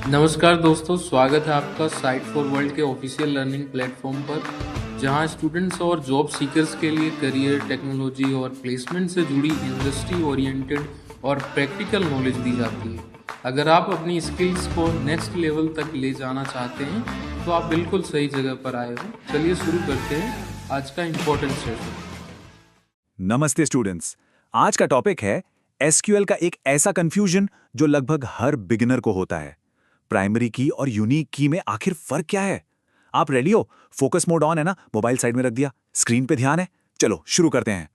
नमस्कार दोस्तों, स्वागत है आपका साइट फॉर वर्ल्ड के ऑफिशियल लर्निंग प्लेटफॉर्म पर, जहां स्टूडेंट्स और जॉब सीकर्स के लिए करियर, टेक्नोलॉजी और प्लेसमेंट से जुड़ी इंडस्ट्री ओरिएंटेड और प्रैक्टिकल नॉलेज दी जाती है। अगर आप अपनी स्किल्स को नेक्स्ट लेवल तक ले जाना चाहते हैं, तो आप बिल्कुल सही जगह पर आए हो। चलिए शुरू करते हैं आज का इम्पोर्टेंट सेशन। नमस्ते स्टूडेंट्स। आज का टॉपिक है एसक्यूएल का एक ऐसा कंफ्यूजन जो लगभग हर बिगिनर को होता है। प्राइमरी की और यूनिक की में आखिर फर्क क्या है? आप रेडी हो? फोकस मोड ऑन है ना? मोबाइल साइड में रख दिया, स्क्रीन पे ध्यान है। चलो शुरू करते हैं।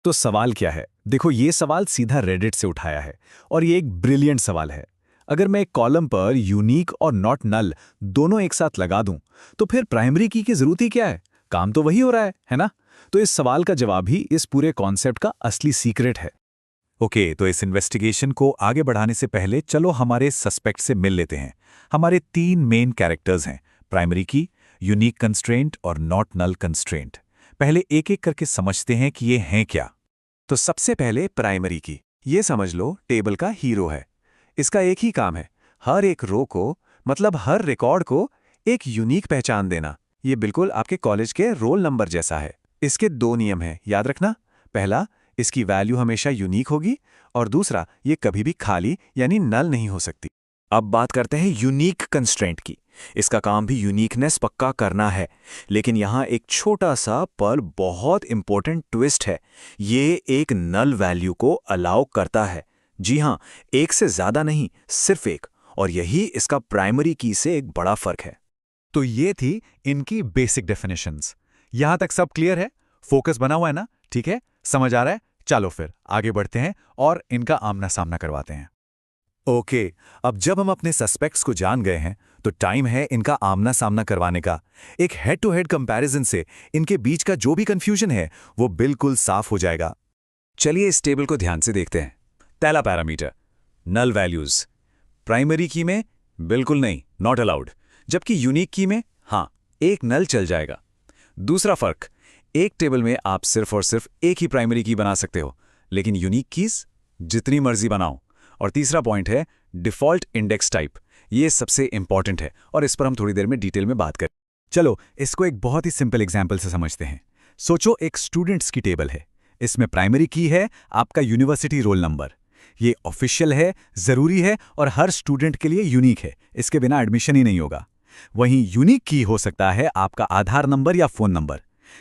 तो सवाल क्या है? देखो, ये सवाल सीधा रेडिट से उठाया है और ये एक ब्रिलियंट सवाल है। अगर मैं एक कॉलम पर यूनिक और नॉट नल दोनों एक साथ लगा दूं, तो फिर प्राइमरी की जरूरत ही क्या है? काम तो वही हो रहा है ना? तो इस सवाल का जवाब ही इस पूरे कॉन्सेप्ट का असली सीक्रेट है। ओके, तो इस इन्वेस्टिगेशन को आगे बढ़ाने से पहले चलो हमारे सस्पेक्ट से मिल लेते हैं। हमारे 3 मेन कैरेक्टर्स हैं, प्राइमरी की, यूनिक कंस्ट्रेंट और नॉट नल कंस्ट्रेंट। पहले एक एक करके समझते हैं कि ये हैं क्या। तो सबसे पहले प्राइमरी की, ये समझ लो टेबल का हीरो है। इसका एक ही काम है, हर एक रो को, मतलब हर रिकॉर्ड को एक यूनिक पहचान देना। ये बिल्कुल आपके कॉलेज के रोल नंबर जैसा है। इसके 2 नियम हैं, याद रखना। पहला, इसकी वैल्यू हमेशा यूनिक होगी, और दूसरा, ये कभी भी खाली यानी नल नहीं हो सकती। अब बात करते हैं यूनिक कंस्ट्रेंट की। इसका काम भी यूनिकनेस पक्का करना है, लेकिन यहाँ एक छोटा सा पर बहुत इंपॉर्टेंट ट्विस्ट है। ये एक नल वैल्यू को अलाउ करता है। जी हाँ, एक से ज्यादा नहीं, सिर्फ एक। और यही इसका प्राइमरी की से एक बड़ा फर्क है। तो ये थी इनकी बेसिक डेफिनेशंस। यहां तक सब क्लियर है? फोकस बना हुआ है ना? ठीक है, समझ आ रहा है? चलो फिर आगे बढ़ते हैं और इनका आमना सामना करवाते हैं। ओके, अब जब हम अपने सस्पेक्ट्स को जान गए हैं, तो टाइम है इनका आमना सामना करवाने का। एक हेड टू हेड कंपैरिजन से इनके बीच का जो भी कंफ्यूजन है वो बिल्कुल साफ हो जाएगा। चलिए इस टेबल को ध्यान से देखते हैं। पहला पैरामीटर, नल वैल्यूज। प्राइमरी की में बिल्कुल नहीं, नॉट अलाउड, जबकि यूनिक की में हाँ, एक नल चल जाएगा। दूसरा फर्क, एक टेबल में आप सिर्फ और सिर्फ एक ही प्राइमरी की बना सकते हो, लेकिन यूनिक कीज जितनी मर्जी बनाओ। और तीसरा पॉइंट है डिफॉल्ट इंडेक्स टाइप। ये सबसे इंपॉर्टेंट है और इस पर हम थोड़ी देर में डिटेल में बात करें। चलो इसको एक बहुत ही सिंपल एग्जाम्पल से समझते हैं। सोचो एक स्टूडेंट्स की टेबल है। इसमें प्राइमरी की है आपका यूनिवर्सिटी रोल नंबर। ये ऑफिशियल है, जरूरी है और हर स्टूडेंट के लिए यूनिक है। इसके बिना एडमिशन ही नहीं होगा। वहीं यूनिक की हो सकता है आपका आधार नंबर या फोन नंबर।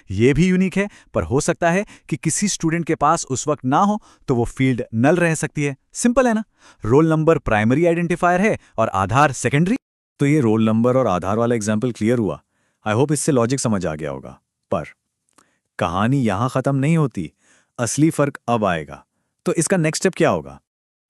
ये भी यूनिक है, पर हो सकता है कि किसी स्टूडेंट के पास उस वक्त ना हो, तो वो फील्ड नल रह सकती है। सिंपल है ना? रोल नंबर प्राइमरी आइडेंटिफायर है और आधार सेकेंडरी। तो ये रोल नंबर और आधार वाला एग्जाम्पल क्लियर हुआ। आई होप इससे लॉजिक समझ आ गया होगा। पर कहानी यहां खत्म नहीं होती। असली फर्क अब आएगा। तो इसका नेक्स्ट स्टेप क्या होगा?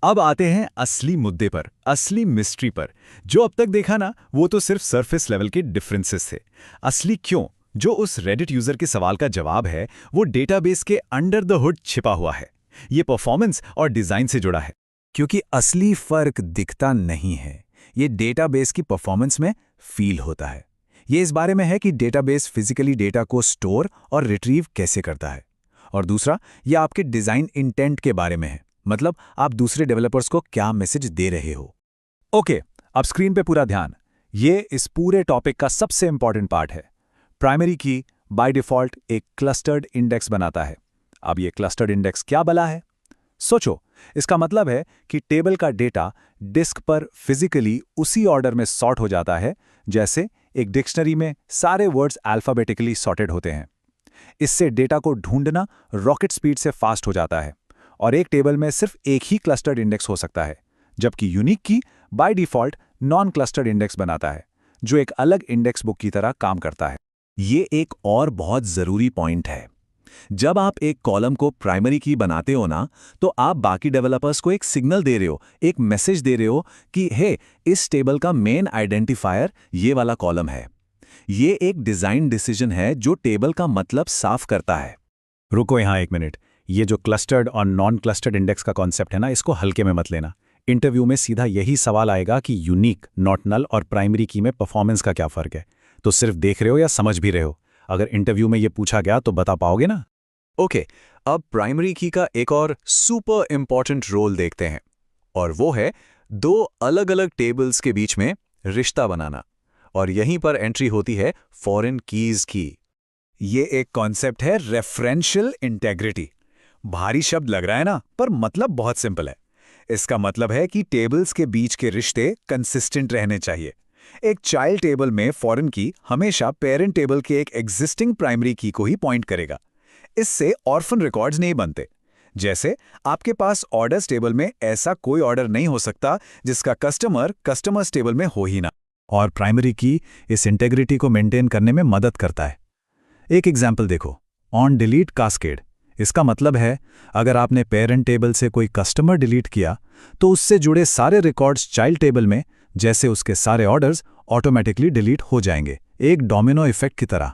अब आते हैं असली मुद्दे पर, असली मिस्ट्री पर। जो अब तक देखा ना, वो तो सिर्फ सरफेस लेवल के डिफरेंसेस थे। असली क्यों, जो उस रेडिट यूजर के सवाल का जवाब है, वो डेटाबेस के अंडर द हुड छिपा हुआ है। ये परफॉर्मेंस और डिजाइन से जुड़ा है। क्योंकि असली फर्क दिखता नहीं है, ये डेटाबेस की परफॉर्मेंस में फील होता है। ये इस बारे में है कि डेटाबेस फिजिकली डेटा को स्टोर और रिट्रीव कैसे करता है। और दूसरा, ये आपके डिजाइन इंटेंट के बारे में है, मतलब आप दूसरे डेवलपर्स को क्या मैसेज दे रहे हो। ओके, अब स्क्रीन पे पूरा ध्यान। ये इस पूरे टॉपिक का सबसे इंपॉर्टेंट पार्ट है। प्राइमरी की बाय डिफॉल्ट एक क्लस्टर्ड इंडेक्स बनाता है। अब ये क्लस्टर्ड इंडेक्स क्या भला है? सोचो, इसका मतलब है कि टेबल का डेटा डिस्क पर फिजिकली उसी ऑर्डर में सॉर्ट हो जाता है, जैसे एक डिक्शनरी में सारे वर्ड्स अल्फाबेटिकली सॉर्टेड होते हैं। इससे डेटा को ढूंढना रॉकेट स्पीड से फास्ट हो जाता है और एक टेबल में सिर्फ एक ही क्लस्टर्ड इंडेक्स हो सकता है, जबकि यूनिक की by default non clustered index बनाता है, जो एक अलग इंडेक्स बुक की तरह काम करता है। ये एक और बहुत जरूरी पॉइंट है। जब आप एक कॉलम को प्राइमरी की बनाते हो ना, तो आप बाकी डेवलपर्स को एक सिग्नल दे रहे हो, एक मैसेज दे रहे हो कि हे, इस टेबल का मेन आइडेंटिफायर ये वाला कॉलम है। ये एक डिजाइन डिसीजन है जो टेबल का मतलब साफ करता है। रुको यहाँ एक मिनट। ये जो क्लस्टर्ड और नॉन क्लस्टर्ड इंडेक्स का कॉन्सेप्ट है ना, इसको हल्के में मत लेना। इंटरव्यू में सीधा यही सवाल आएगा कि यूनिक, नॉट नल और प्राइमरी की में परफॉर्मेंस का क्या फर्क है। तो सिर्फ देख रहे हो या समझ भी रहे हो? अगर इंटरव्यू में ये पूछा गया तो बता पाओगे ना? ओके, अब प्राइमरी की का एक और सुपर इंपॉर्टेंट रोल देखते हैं, और वो है दो अलग अलग टेबल्स के बीच में रिश्ता बनाना, और यहीं पर एंट्री होती है फॉरेन कीज की। ये एक कॉन्सेप्ट है रेफरेंशियल इंटेग्रिटी। भारी शब्द लग रहा है ना, पर मतलब बहुत सिंपल है। इसका मतलब है कि टेबल्स के बीच के रिश्ते कंसिस्टेंट रहने चाहिए। एक चाइल्ड टेबल में फॉरेन की हमेशा पेरेंट टेबल के एक एग्जिस्टिंग प्राइमरी की को ही पॉइंट करेगा। इससे ऑर्फन रिकॉर्ड्स नहीं बनते। जैसे आपके पास ऑर्डर्स टेबल में ऐसा कोई ऑर्डर नहीं हो सकता जिसका कस्टमर्स टेबल में हो ही ना। और प्राइमरी की इस इंटेग्रिटी को मेंटेन करने में मदद करता है। एक एग्जाम्पल देखो, ऑन डिलीट कास्केड। इसका मतलब है अगर आपने पेरेंट टेबल से कोई कस्टमर डिलीट किया तो उससे जुड़े सारे रिकॉर्ड्स चाइल्ड टेबल में, जैसे उसके सारे ऑर्डर्स, ऑटोमेटिकली डिलीट हो जाएंगे, एक डोमिनो इफेक्ट की तरह।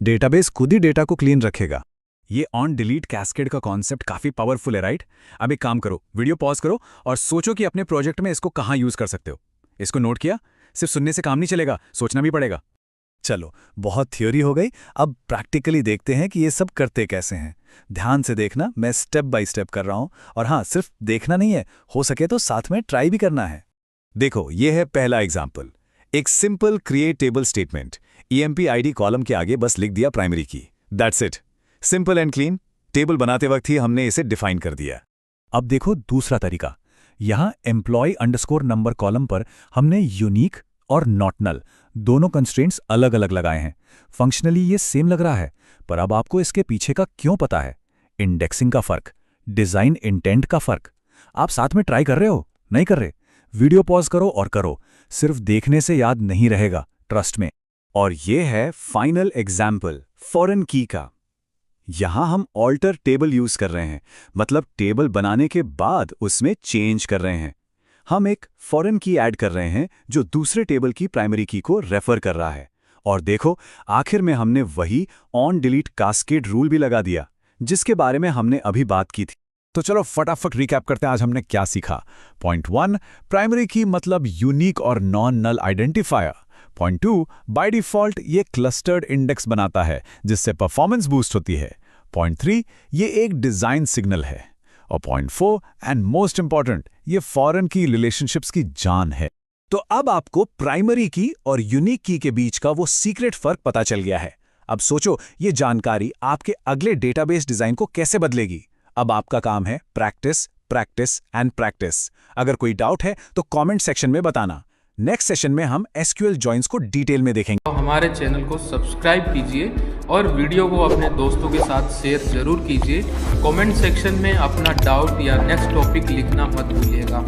डेटाबेस खुद ही डेटा को क्लीन रखेगा। ये ऑन डिलीट कैस्केड का कॉन्सेप्ट काफी पावरफुल है, राइट? अब एक काम करो, वीडियो पॉज करो और सोचो कि अपने प्रोजेक्ट में इसको कहाँ यूज कर सकते हो। इसको नोट किया? सिर्फ सुनने से काम नहीं चलेगा, सोचना भी पड़ेगा। चलो, बहुत थ्योरी हो गई, अब प्रैक्टिकली देखते हैं कि ये सब करते कैसे हैं। ध्यान से देखना, मैं स्टेप बाय स्टेप कर रहा हूं। और हाँ, सिर्फ देखना नहीं है, हो सके तो साथ में ट्राई भी करना है। देखो, ये है पहला एग्जाम्पल, एक simple create table statement. EMP ID column के आगे बस लिख दिया प्राइमरी की। That's it, simple and clean. Table बनाते वक्त ही हमने इसे डिफाइन कर दिया। अब देखो दूसरा तरीका, यहां employee_number कॉलम पर हमने यूनिक और नॉट नल दोनों कंस्ट्रेंट्स अलग अलग लगाए हैं। फंक्शनली ये सेम लग रहा है, पर अब आपको इसके पीछे का क्यों पता है? इंडेक्सिंग का फर्क, डिजाइन इंटेंट का फर्क। आप साथ में ट्राई कर रहे हो? नहीं कर रहे? वीडियो पॉज करो और करो, सिर्फ देखने से याद नहीं रहेगा, ट्रस्ट में। और ये है फाइनल एग्जाम्पल फॉरेन की का। यहां हम ऑल्टर टेबल यूज कर रहे हैं, मतलब टेबल बनाने के बाद उसमें चेंज कर रहे हैं। हम एक फॉरेन की ऐड कर रहे हैं जो दूसरे टेबल की प्राइमरी की को रेफर कर रहा है। और देखो, आखिर में हमने वही ऑन डिलीट कास्केड रूल भी लगा दिया जिसके बारे में हमने अभी बात की थी। तो चलो फटाफट रिकैप करते हैं आज हमने क्या सीखा। पॉइंट 1, प्राइमरी की मतलब यूनिक और non null identifier. Point 2, by default ये क्लस्टर्ड इंडेक्स बनाता है जिससे परफॉर्मेंस बूस्ट होती है। पॉइंट 3, ये एक डिजाइन सिग्नल है। और पॉइंट 4 एंड मोस्ट इंपॉर्टेंट, ये फॉरेन की रिलेशनशिप्स की जान है। तो अब आपको प्राइमरी की और यूनिक की के बीच का वो सीक्रेट फर्क पता चल गया है। अब सोचो, ये जानकारी आपके अगले डेटाबेस डिजाइन को कैसे बदलेगी। अब आपका काम है प्रैक्टिस, प्रैक्टिस एंड प्रैक्टिस। अगर कोई डाउट है तो कमेंट सेक्शन में बताना। नेक्स्ट सेशन में हम SQL जॉइंस को डिटेल में देखेंगे। तो हमारे चैनल को सब्सक्राइब कीजिए और वीडियो को अपने दोस्तों के साथ शेयर जरूर कीजिए। कमेंट सेक्शन में अपना डाउट या नेक्स्ट टॉपिक लिखना मत भूलिएगा।